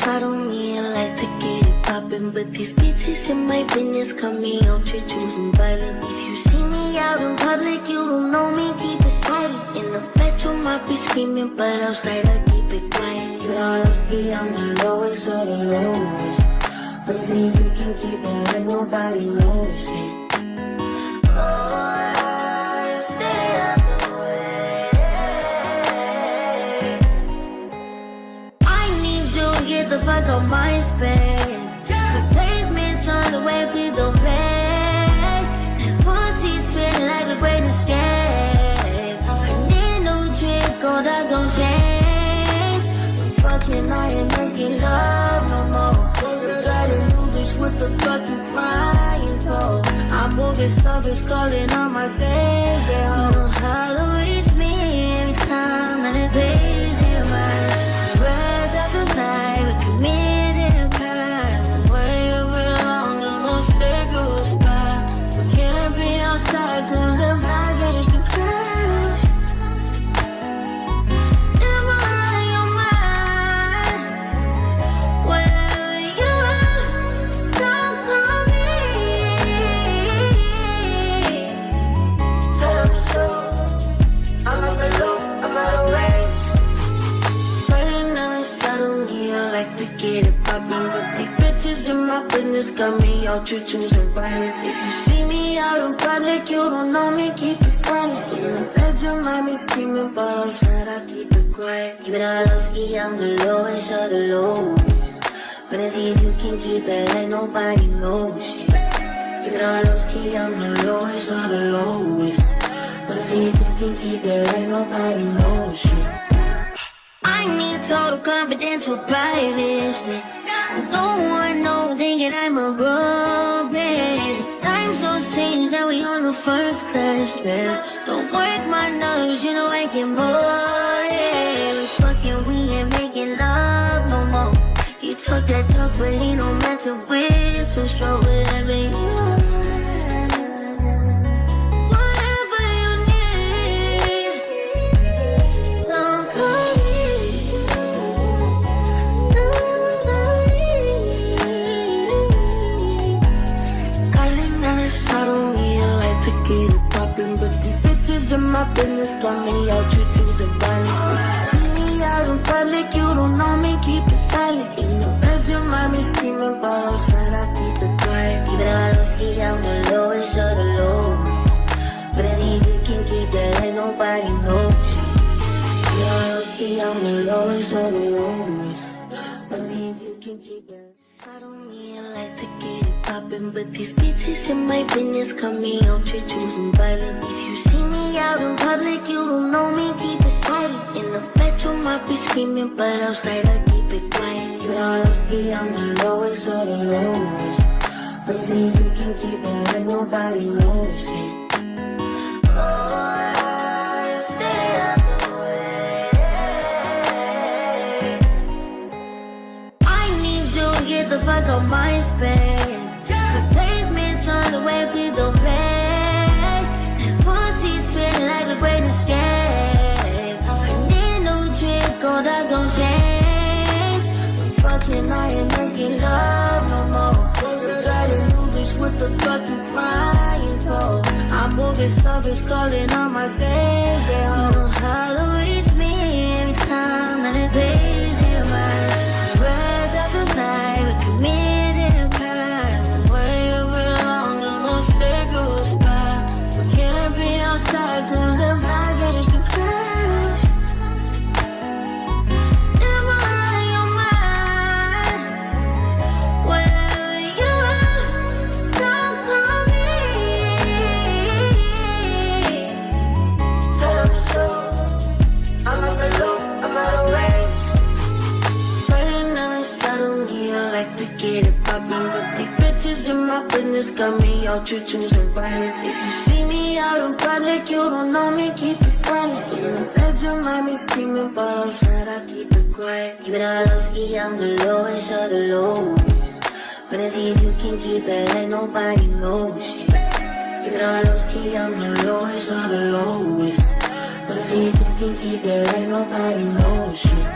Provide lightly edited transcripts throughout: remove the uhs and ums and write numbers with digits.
I don't mean like to get it poppin', but these bitches in my business come me out to choosing violence. If you see me out in public, you don't know me, keep it silent. In the bedroom, I be screaming, but outside I keep it quiet. You know I'm ski, I'm the lowest of the lowest. But if you can keep it like nobody knows it. Oh, stay out the way. I need you to get the fuck out my space. Replacements on the way, please don't pay. Pussy's feeling like a great escape. I need no trick, gold eyes on chains. I'm fucking, I ain't making love no more. Got a new bitch, what the fuck you crying for? I'm moving something's calling on my face. They don't know how to reach me every time that it plays in my life. Rise after night, we committed crime. Way over long, no sacred spot. We can't be outside cause I'm not against the crowd. Am I on your mind? Wherever you are, don't call me. Tell me so. I'm on the loop, I'm out of range. Burning on the saddle, yeah, I like to get it poppin', but these bitches in my business got me out to choosing violence. If you see me out in public, you don't know me, keep it silent. In the bedroom, I be screaming, but outside I keep it quiet. Even though I don't ski, I'm the lowest of the lowest. But as if you can keep it like nobody knows shit. Even though I don't ski, I'm the lowest of the lowest. But as if you can keep it like nobody knows shit. I need total confidential privacy. No one knows, thinking I'm a robot. Time's so strange that we on the first class trip. Don't work my nerves, you know I get more. Yeah, we fucking, we ain't making love no more. You talk that talk, but ain't no matter with. So strong with every whatever you need. Don't call me. I don't really like to get it poppin', but these bitches in my business got me out to choosing violence. If you see me out in public, you don't know me, keep it silent. In the bedroom, I be screaming, but outside I keep it quiet. Even though I don't ski, I'm the lowest of the lowest. But I think you can keep that like nobody knows. Even though I don't ski, I'm the lowest of the lowest. But I think you can keep that. I don't really like to get it poppin', but these bitches in my business got me out to choosing violence. If you see me out in public, you don't know me, keep it silent. In the bedroom, I be screaming, but outside I keep it quiet. You know I'm ski, I'm the lowest of the lowest. But if you can keep it like nobody knows it. Oh, stay out the way. I need you to get the fuck out my space. Replacements on the way, please don't pay. Pussy's feeling like a great escape. I need no trick, gold eyes on chains. I'm fucking, I ain't making love no more. Got a new bitch, what the fuck you crying for? I'm moving something's calling on my face. They don't know how to reach me every time that it plays in my life. Rise after night, we committed crime. Way over long, no sacred spot. We can't be outside cause I'm not against the crowd. Am I on your mind? Wherever you are, don't call me. Tell me so. I'm on the loop, I'm out of range. Burning on the saddle, yeah, I like to get it poppin', but these bitches in my business got me out to choosing violence. If you see me out in public, you don't know me, keep it silent. In the bedroom, I be screaming, but outside I keep it quiet. Even though I don't ski, I'm the lowest of the lowest. But as if you can keep it like nobody knows shit. Even though I don't ski, I'm the lowest of the lowest. But as if you can keep it like nobody knows shit.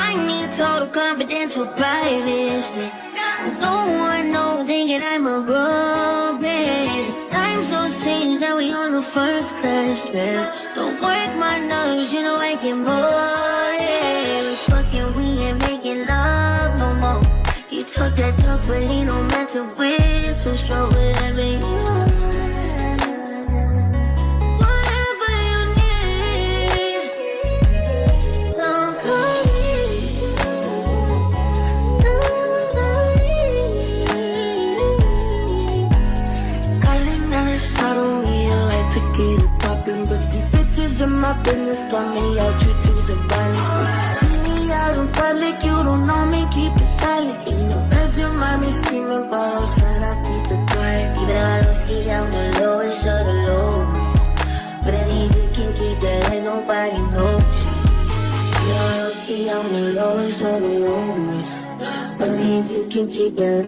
I need total confidential privacy. No one knows, thinking I'm a robot. Time so changed that we on the first class trip. Don't work my nerves, you know I get more. Yeah, fucking we ain't making love no more. You took that duck, but ain't no matter with. So strong with every whatever you need. Don't call me. I don't really like to get it poppin', but these bitches in my business got me out, you choosing violence. See me out in public, you don't know me, keep it silent. In the bedroom, I be screaming about outside, I keep it quiet. Even though I don't ski, I'm the lowest of the lowest. But I need you can keep that like nobody knows. Even though I don't ski, I'm the lowest of the lowest. But I need you can keep that.